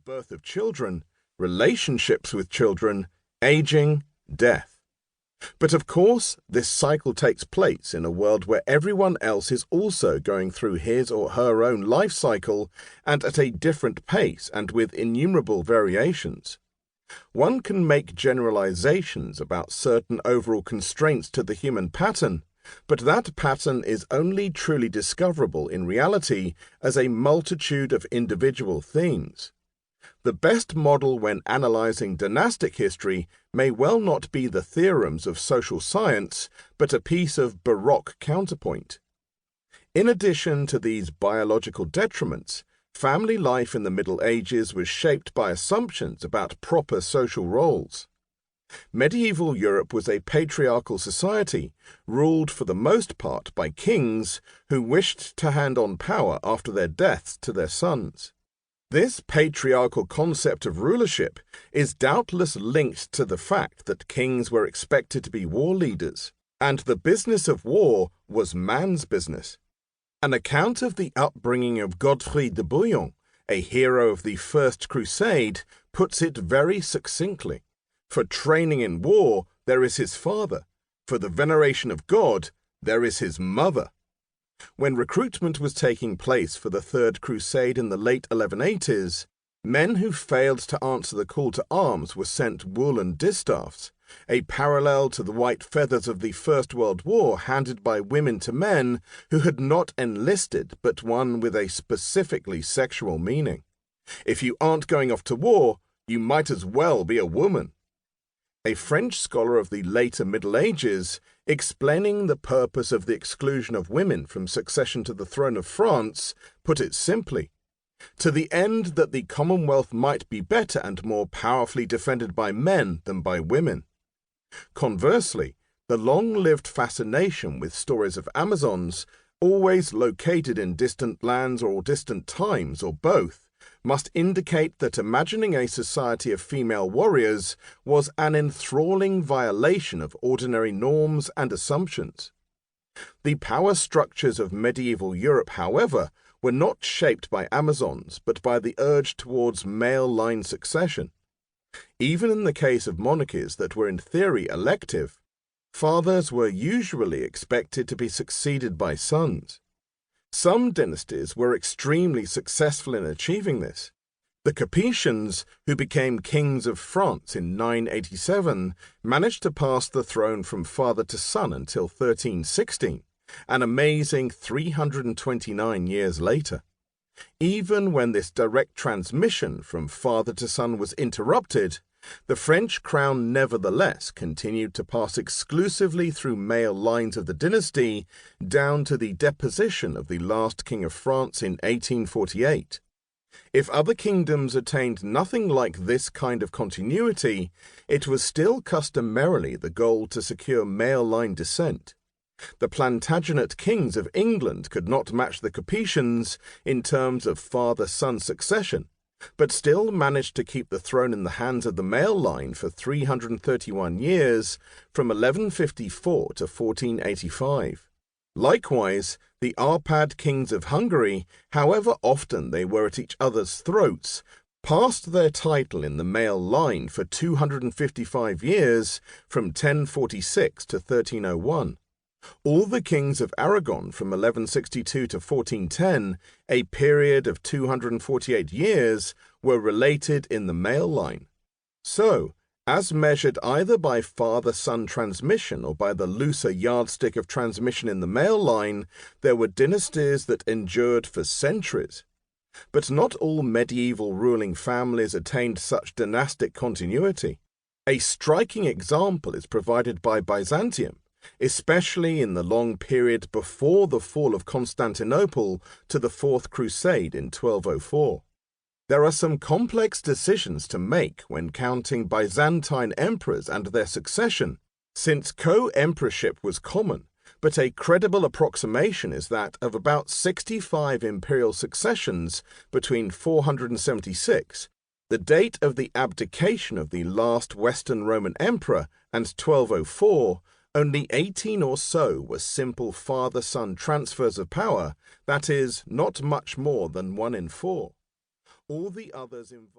birth of children, relationships with children, aging, death. But of course, this cycle takes place in a world where everyone else is also going through his or her own life cycle and at a different pace and with innumerable variations. One can make generalizations about certain overall constraints to the human pattern, but that pattern is only truly discoverable in reality as a multitude of individual themes. The best model when analyzing dynastic history may well not be the theorems of social science, but a piece of Baroque counterpoint. In addition to these biological detriments, family life in the Middle Ages was shaped by assumptions about proper social roles. Medieval Europe was a patriarchal society, ruled for the most part by kings who wished to hand on power after their deaths to their sons. This patriarchal concept of rulership is doubtless linked to the fact that kings were expected to be war leaders, and the business of war was man's business. An account of the upbringing of Godfrey de Bouillon, a hero of the First Crusade, puts it very succinctly. For training in war, there is his father. For the veneration of God, there is his mother. When recruitment was taking place for the Third Crusade in the late 1180s, men who failed to answer the call to arms were sent woolen distaffs, a parallel to the white feathers of the First World War handed by women to men who had not enlisted but one with a specifically sexual meaning. If you aren't going off to war, you might as well be a woman. A French scholar of the later Middle Ages, explaining the purpose of the exclusion of women from succession to the throne of France, put it simply, to the end that the Commonwealth might be better and more powerfully defended by men than by women. Conversely, the long-lived fascination with stories of Amazons, always located in distant lands or distant times or both, must indicate that imagining a society of female warriors was an enthralling violation of ordinary norms and assumptions. The power structures of medieval Europe, however, were not shaped by Amazons, but by the urge towards male line succession. Even in the case of monarchies that were in theory elective, fathers were usually expected to be succeeded by sons. Some dynasties were extremely successful in achieving this. The Capetians, who became kings of France in 987, managed to pass the throne from father to son until 1316, an amazing 329 years later. Even when this direct transmission from father to son was interrupted, the French crown nevertheless continued to pass exclusively through male lines of the dynasty down to the deposition of the last king of France in 1848. If other kingdoms attained nothing like this kind of continuity, it was still customarily the goal to secure male line descent. The Plantagenet kings of England could not match the Capetians in terms of father-son succession, but still managed to keep the throne in the hands of the male line for 331 years, from 1154 to 1485. Likewise, the Arpad kings of Hungary, however often they were at each other's throats, passed their title in the male line for 255 years, from 1046 to 1301. All the kings of Aragon from 1162 to 1410, a period of 248 years, were related in the male line. So, as measured either by father-son transmission or by the looser yardstick of transmission in the male line, there were dynasties that endured for centuries. But not all medieval ruling families attained such dynastic continuity. A striking example is provided by Byzantium, especially in the long period before the fall of Constantinople to the Fourth Crusade in 1204. There are some complex decisions to make when counting Byzantine emperors and their succession, since co-emperorship was common, but a credible approximation is that of about 65 imperial successions between 476, the date of the abdication of the last Western Roman emperor, and 1204, only 18 or so were simple father-son transfers of power, that is, not much more than 1 in 4. All the others involved